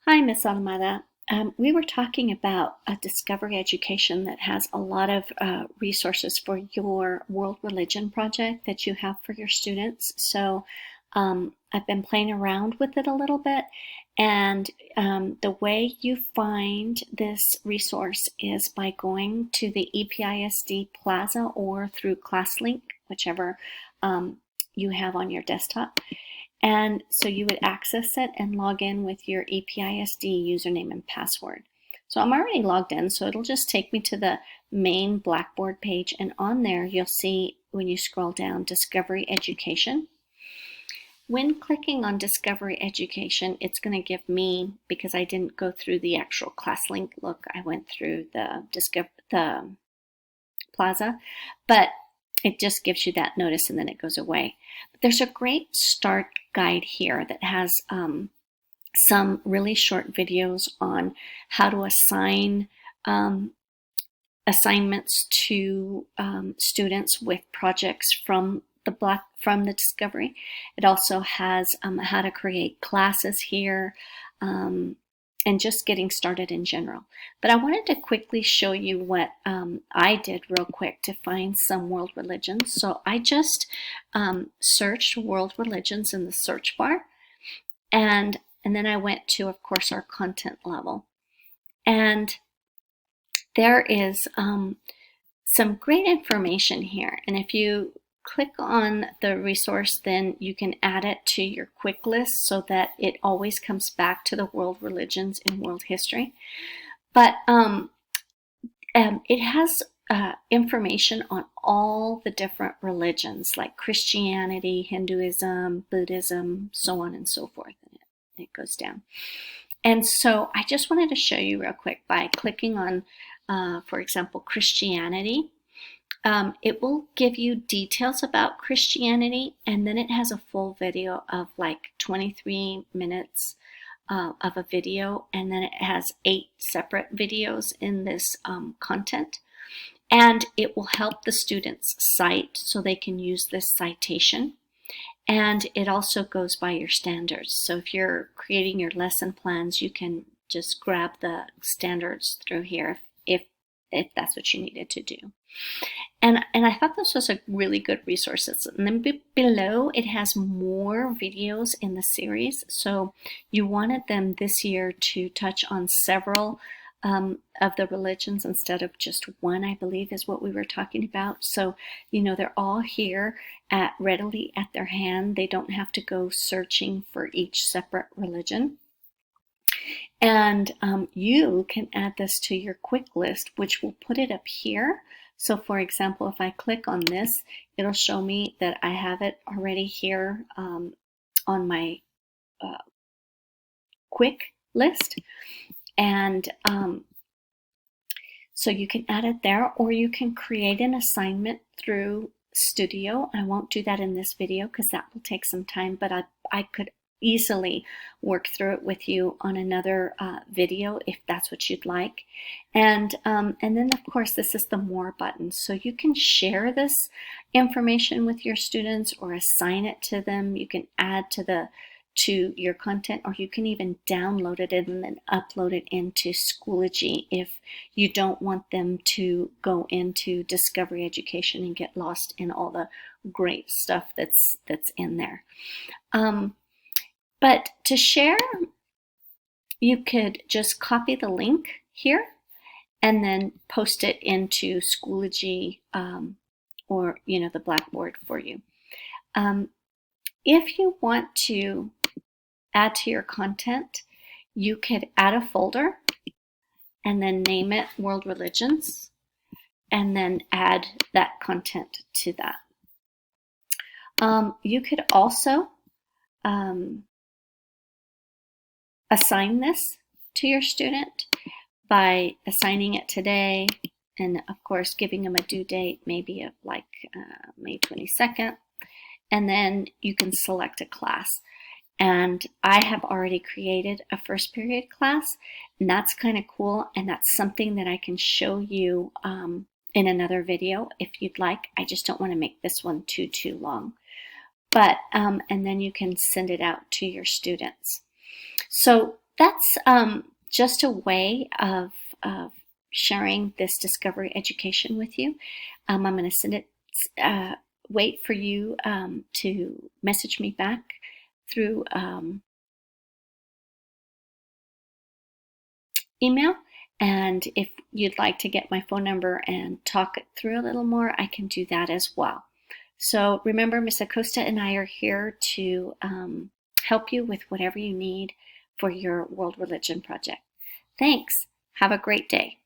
Hi, Miss Almada. We were talking about a Discovery Education that has a lot of resources for your world religion project that you have for your students. So I've been playing around with it a little bit, and the way you find this resource is by going to the EPISD Plaza or through ClassLink, whichever you have on your desktop. And so you would access it and log in with your EPISD username and password. So I'm already logged in, so it'll just take me to the main Blackboard page. And on there, you'll see when you scroll down, Discovery Education. When clicking on Discovery Education, it's going to give me, because I didn't go through the actual ClassLink look, I went through the Plaza, but it just gives you that notice and then it goes away. But there's a great start guide here that has some really short videos on how to assign assignments to students with projects from the Discovery. It also has how to create classes here, and just getting started in general. But I wanted to quickly show you what I did real quick to find some world religions. So I just searched world religions in the search bar, and then I went to, of course, our content level. And there is some great information here. And if you click on the resource, then you can add it to your quick list so that it always comes back to the world religions in world history. But it has information on all the different religions like Christianity, Hinduism, Buddhism, so on and so forth. And it goes down. And so I just wanted to show you real quick by clicking on, for example, Christianity. It will give you details about Christianity, and then it has a full video of like 23 minutes of a video, and then it has 8 separate videos in this content. And it will help the students cite so they can use this citation. And it also goes by your standards. So if you're creating your lesson plans, you can just grab the standards through here if that's what you needed to do. And I thought this was a really good resource. And then below, it has more videos in the series. So you wanted them this year to touch on several of the religions instead of just one, I believe is what we were talking about. So, they're all here readily at their hand. They don't have to go searching for each separate religion. And you can add this to your quick list, which will put it up here. So for example, if I click on this, it'll show me that I have it already here on my quick list. And so you can add it there, or you can create an assignment through Studio. I won't do that in this video because that will take some time, but I could easily work through it with you on another video if that's what you'd like. And then of course this is the More button, so you can share this information with your students or assign it to them. You can add to your content, or you can even download it and then upload it into Schoology if you don't want them to go into Discovery Education and get lost in all the great stuff that's in there. But to share, you could just copy the link here and then post it into Schoology or the Blackboard for you. If you want to add to your content, you could add a folder and then name it World Religions and then add that content to that. You could also assign this to your student by assigning it today, and of course giving them a due date, maybe of like May 22nd, and then you can select a class. And I have already created a first period class, and that's kind of cool, and that's something that I can show you in another video if you'd like. I just don't want to make this one too long. But and then you can send it out to your students. So that's just a way of sharing this discovery education with you. I'm going to send it, wait for you to message me back through email. And if you'd like to get my phone number and talk it through a little more, I can do that as well. So remember, Miss Acosta and I are here to help you with whatever you need for your World Religion Project. Thanks. Have a great day.